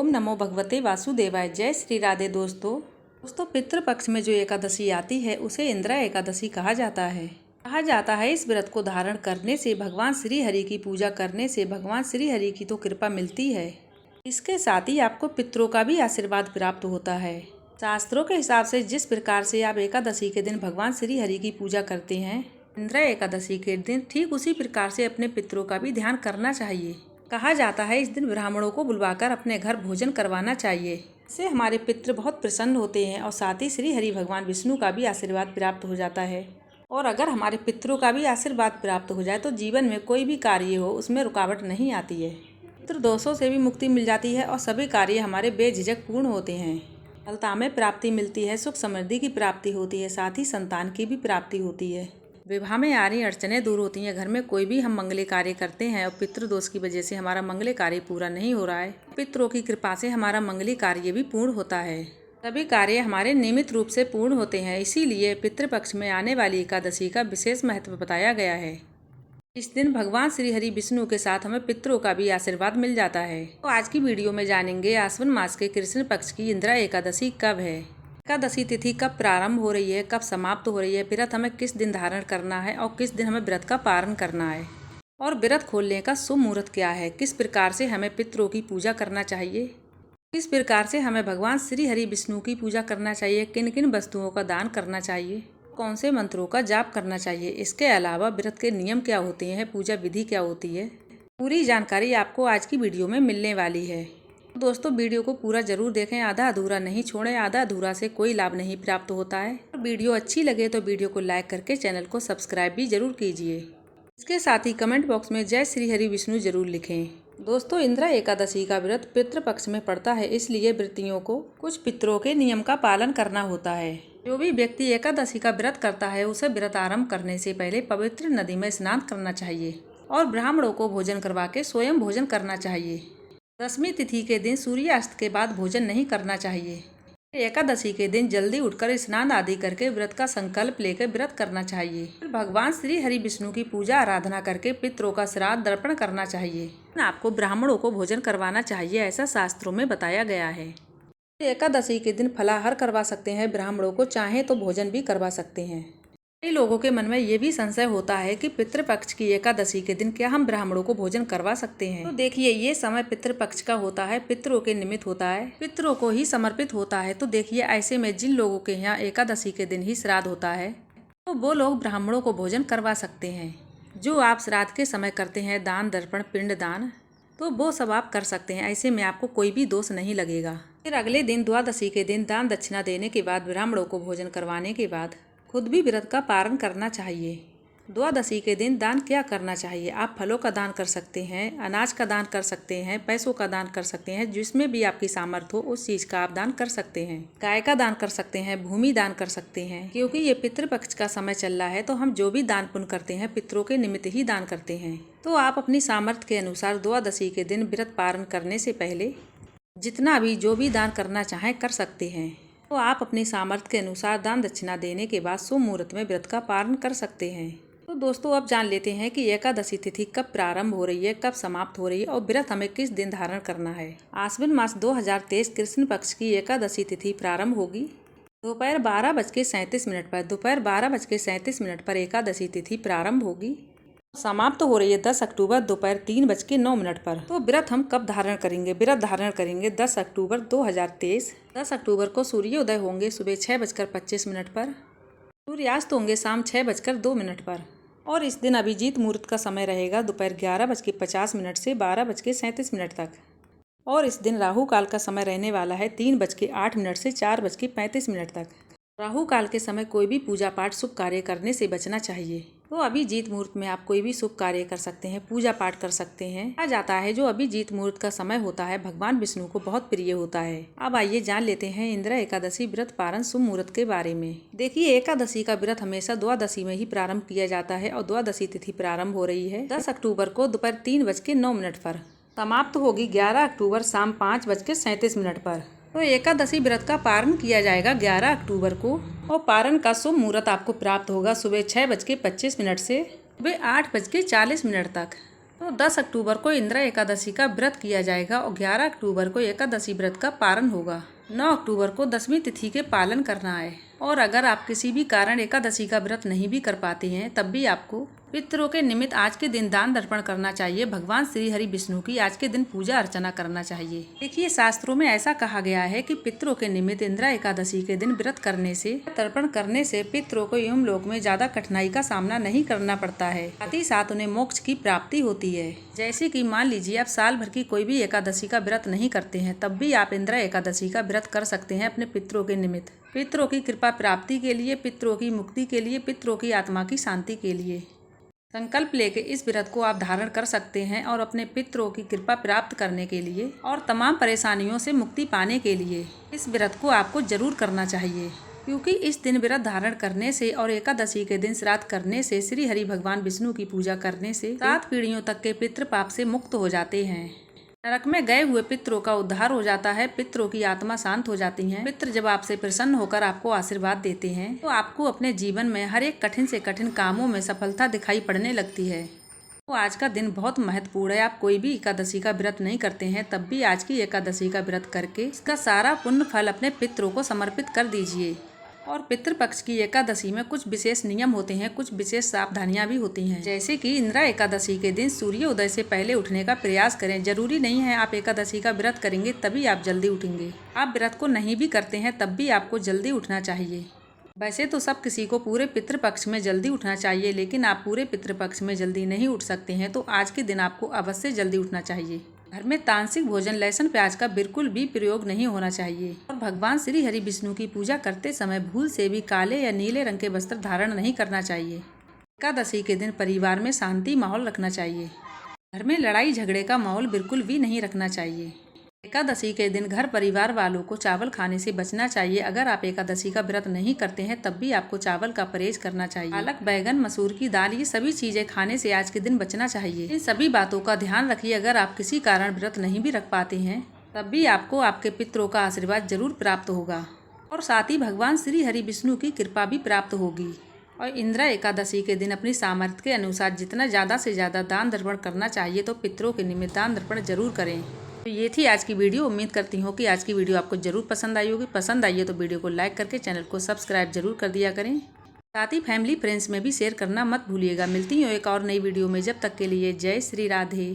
ओम नमो भगवते वासुदेवाय। जय श्री राधे। दोस्तों पितृपक्ष में जो एकादशी आती है उसे इंदिरा एकादशी कहा जाता है। इस व्रत को धारण करने से भगवान श्री हरि की पूजा करने से भगवान श्री हरि की तो कृपा मिलती है, इसके साथ ही आपको पितरों का भी आशीर्वाद प्राप्त होता है। शास्त्रों के हिसाब से जिस प्रकार से आप एकादशी के दिन भगवान श्री हरि की पूजा करते हैं, इंदिरा एकादशी के दिन ठीक उसी प्रकार से अपने पितरों का भी ध्यान करना चाहिए। कहा जाता है इस दिन ब्राह्मणों को बुलवाकर अपने घर भोजन करवाना चाहिए। इससे हमारे पितृ बहुत प्रसन्न होते हैं और साथ ही श्री हरि भगवान विष्णु का भी आशीर्वाद प्राप्त हो जाता है। और अगर हमारे पितरों का भी आशीर्वाद प्राप्त हो जाए तो जीवन में कोई भी कार्य हो उसमें रुकावट नहीं आती है। पितृ दोषों से भी मुक्ति मिल जाती है और सभी कार्य हमारे बेझिझक पूर्ण होते हैं। फलता में प्राप्ति मिलती है, सुख समृद्धि की प्राप्ति होती है, साथ ही संतान की भी प्राप्ति होती है। विवाह में आ रही अड़चनें दूर होती हैं। घर में कोई भी हम मंगल कार्य करते हैं और पितृदोष की वजह से हमारा मंगल कार्य पूरा नहीं हो रहा है, पितरों की कृपा से हमारा मंगली कार्य भी पूर्ण होता है। सभी कार्य हमारे नियमित रूप से पूर्ण होते हैं, इसीलिए पितृपक्ष में आने वाली एकादशी का विशेष महत्व बताया गया है। इस दिन भगवान श्री हरि विष्णु के साथ हमें पितरों का भी आशीर्वाद मिल जाता है। तो आज की वीडियो में जानेंगे आश्विन मास के कृष्ण पक्ष की इंदिरा एकादशी कब है, एकादशी तिथि कब प्रारंभ हो रही है, कब समाप्त हो रही है, व्रत हमें किस दिन धारण करना है और किस दिन हमें व्रत का पारण करना है, और व्रत खोलने का शुभ मुहूर्त क्या है, किस प्रकार से हमें पितरों की पूजा करना चाहिए, किस प्रकार से हमें भगवान श्री हरि विष्णु की पूजा करना चाहिए, किन किन वस्तुओं का दान करना चाहिए, कौन से मंत्रों का जाप करना चाहिए, इसके अलावा व्रत के नियम क्या होते हैं, पूजा विधि क्या होती है, पूरी जानकारी आपको आज की वीडियो में मिलने वाली है। दोस्तों वीडियो को पूरा जरूर देखें, आधा अधूरा नहीं छोड़ें। आधा अधूरा से कोई लाभ नहीं प्राप्त होता है। वीडियो अच्छी लगे तो वीडियो को लाइक करके चैनल को सब्सक्राइब भी जरूर कीजिए। इसके साथ ही कमेंट बॉक्स में जय श्री हरि विष्णु जरूर लिखें। दोस्तों इंदिरा एकादशी का व्रत पितृपक्ष में पड़ता है, इसलिए व्रतियों को कुछ पितरों के नियम का पालन करना होता है। जो भी व्यक्ति एकादशी का व्रत करता है उसे व्रत आरंभ करने से पहले पवित्र नदी में स्नान करना चाहिए और ब्राह्मणों को भोजन करवा के स्वयं भोजन करना चाहिए। दशमी तिथि के दिन सूर्यास्त के बाद भोजन नहीं करना चाहिए। एकादशी के दिन जल्दी उठकर स्नान आदि करके व्रत का संकल्प लेकर व्रत करना चाहिए। फिर भगवान श्री हरि विष्णु की पूजा आराधना करके पितरों का श्राद्ध दर्पण करना चाहिए। आपको ब्राह्मणों को भोजन करवाना चाहिए, ऐसा शास्त्रों में बताया गया है। एकादशी के दिन फलाहार करवा सकते हैं, ब्राह्मणों को चाहे तो भोजन भी करवा सकते हैं। कई लोगों के मन में ये भी संशय होता है कि पितृपक्ष की एकादशी के दिन क्या हम ब्राह्मणों को भोजन करवा सकते हैं। तो देखिए ये समय पितृपक्ष का होता है, पितरों के निमित्त होता है, पितरों को ही समर्पित होता है। तो देखिए ऐसे में जिन लोगों के यहाँ एकादशी के दिन ही श्राद्ध होता है तो वो लोग ब्राह्मणों को भोजन करवा सकते हैं। जो आप श्राद्ध के समय करते हैं दान दर्पण पिंड दान, तो वो सब आप कर सकते हैं। ऐसे में आपको कोई भी दोष नहीं लगेगा। फिर अगले दिन द्वादशी के दिन दान दक्षिणा देने के बाद ब्राह्मणों को भोजन करवाने के बाद खुद भी व्रत का पारण करना चाहिए। द्वादशी के दिन दान क्या करना चाहिए, आप फलों का दान कर सकते हैं, अनाज का दान कर सकते हैं, पैसों का दान कर सकते हैं, जिसमें भी आपकी सामर्थ्य हो उस चीज का आप दान कर सकते हैं। गाय का दान कर सकते हैं, भूमि दान कर सकते हैं। क्योंकि ये पितृपक्ष का समय चल रहा है तो हम जो भी दान पुण्य करते हैं पितरों के निमित्त ही दान करते हैं। तो आप अपनी सामर्थ्य के अनुसार द्वादशी के दिन व्रत पारण करने से पहले जितना भी जो भी दान करना चाहें कर सकते हैं। तो आप अपनी सामर्थ्य के अनुसार दान दक्षिणा देने के बाद शुभ मुहूर्त में व्रत का पारण कर सकते हैं। तो दोस्तों अब जान लेते हैं कि एकादशी तिथि कब प्रारंभ हो रही है, कब समाप्त हो रही है और व्रत हमें किस दिन धारण करना है। आश्विन मास 2023 कृष्ण पक्ष की एकादशी तिथि प्रारंभ होगी दोपहर 12:37 पर। दोपहर 12:37 पर एकादशी तिथि प्रारंभ होगी, समाप्त हो रही है 10 अक्टूबर दोपहर 3:09 पर। तो व्रत हम कब धारण करेंगे, व्रत धारण करेंगे 10 अक्टूबर 2023। 10 अक्टूबर को सूर्योदय होंगे सुबह 6:25 पर, सूर्यास्त होंगे शाम 6:02 पर, और इस दिन अभिजीत मुहूर्त का समय रहेगा दोपहर 11:50 से 12:37 तक, और इस दिन राहु काल का समय रहने वाला है 3:08 से 4:35 तक। राहु काल के समय कोई भी पूजा पाठ शुभ कार्य करने से बचना चाहिए। तो अभिजीत मुहूर्त में आप कोई भी शुभ कार्य कर सकते हैं, पूजा पाठ कर सकते हैं। कहा जाता है जो अभिजीत मुहूर्त का समय होता है भगवान विष्णु को बहुत प्रिय होता है। अब आइए जान लेते हैं इंदिरा एकादशी व्रत पारण शुभ मुहूर्त के बारे में। देखिए एकादशी का व्रत हमेशा द्वादशी में ही प्रारंभ किया जाता है और द्वादशी तिथि प्रारंभ हो रही है 10 अक्टूबर को दोपहर 3:09 पर, समाप्त होगी 11 अक्टूबर शाम 5:37 पर। तो एकादशी व्रत का पारण किया जाएगा 11 अक्टूबर को, और पारण का शुभ मुहूर्त आपको प्राप्त होगा सुबह 6:25 से सुबह 8:40 तक। तो 10 अक्टूबर को इंदिरा एकादशी का व्रत किया जाएगा और 11 अक्टूबर को एकादशी व्रत का पारण होगा। 9 अक्टूबर को दशमी तिथि के पालन करना है। और अगर आप किसी भी कारण एकादशी का व्रत नहीं भी कर पाते हैं तब भी आपको पितरों के निमित्त आज के दिन दान दर्पण करना चाहिए। भगवान श्री हरि विष्णु की आज के दिन पूजा अर्चना करना चाहिए। देखिए, शास्त्रों में ऐसा कहा गया है कि पितरों के निमित्त इंदिरा एकादशी के दिन व्रत करने से, तर्पण करने से पितरों को यमलोक में ज्यादा कठिनाई का सामना नहीं करना पड़ता है, साथ ही साथ उन्हें मोक्ष की प्राप्ति होती है। जैसे कि मान लीजिए आप साल भर की कोई भी एकादशी का व्रत नहीं करते हैं, तब भी आप इंदिरा एकादशी का व्रत कर सकते हैं अपने पितरों के निमित्त, पितरों की कृपा प्राप्ति के लिए, पितरों की मुक्ति के लिए, पितरों की आत्मा की शांति के लिए। संकल्प लेके इस व्रत को आप धारण कर सकते हैं और अपने पितरों की कृपा प्राप्त करने के लिए और तमाम परेशानियों से मुक्ति पाने के लिए इस व्रत को आपको जरूर करना चाहिए। क्योंकि इस दिन व्रत धारण करने से और एकादशी के दिन श्राद्ध करने से, श्री हरि भगवान विष्णु की पूजा करने से 7 पीढ़ियों तक के पितृ पाप से मुक्त हो जाते हैं। नरक में गए हुए पितरों का उद्धार हो जाता है, पितरों की आत्मा शांत हो जाती है। पितर जब आपसे प्रसन्न होकर आपको आशीर्वाद देते हैं तो आपको अपने जीवन में हर एक कठिन से कठिन कामों में सफलता दिखाई पड़ने लगती है। तो आज का दिन बहुत महत्वपूर्ण है। आप कोई भी एकादशी का व्रत नहीं करते हैं तब भी आज की एकादशी का व्रत करके इसका सारा पुण्य फल अपने पितरों को समर्पित कर दीजिए। और पितृपक्ष की एकादशी में कुछ विशेष नियम होते हैं, कुछ विशेष सावधानियां भी होती हैं। जैसे कि इंदिरा एकादशी के दिन सूर्योदय से पहले उठने का प्रयास करें। जरूरी नहीं है आप एकादशी का व्रत करेंगे तभी आप जल्दी उठेंगे। आप व्रत को नहीं भी करते हैं तब भी आपको जल्दी उठना चाहिए। वैसे तो सब किसी को पूरे पितृपक्ष में जल्दी उठना चाहिए, लेकिन आप पूरे पितृपक्ष में जल्दी नहीं उठ सकते हैं तो आज के दिन आपको अवश्य जल्दी उठना चाहिए। घर में तांत्रिक भोजन, लहसुन प्याज का बिल्कुल भी प्रयोग नहीं होना चाहिए। और भगवान श्री हरि विष्णु की पूजा करते समय भूल से भी काले या नीले रंग के वस्त्र धारण नहीं करना चाहिए। एकादशी के दिन परिवार में शांति माहौल रखना चाहिए। घर में लड़ाई झगड़े का माहौल बिल्कुल भी नहीं रखना चाहिए। एकादशी के दिन घर परिवार वालों को चावल खाने से बचना चाहिए। अगर आप एकादशी का व्रत नहीं करते हैं तब भी आपको चावल का परहेज करना चाहिए। पालक, बैगन, मसूर की दाल, ये सभी चीजें खाने से आज के दिन बचना चाहिए। इन सभी बातों का ध्यान रखिए। अगर आप किसी कारण व्रत नहीं भी रख पाते हैं तब भी आपको आपके पितरों का आशीर्वाद जरूर प्राप्त होगा और साथ ही भगवान श्री हरि विष्णु की कृपा भी प्राप्त होगी। और इंदिरा एकादशी के दिन अपनी सामर्थ्य के अनुसार जितना ज़्यादा से ज़्यादा दान दर्पण करना चाहिए तो पितरों के निमित्त दान दर्पण जरूर करें। तो ये थी आज की वीडियो। उम्मीद करती हूँ कि आज की वीडियो आपको जरूर पसंद आई होगी। पसंद आई है तो वीडियो को लाइक करके चैनल को सब्सक्राइब जरूर कर दिया करें। साथ ही फैमिली फ्रेंड्स में भी शेयर करना मत भूलिएगा। मिलती हूँ एक और नई वीडियो में। जब तक के लिए जय श्री राधे।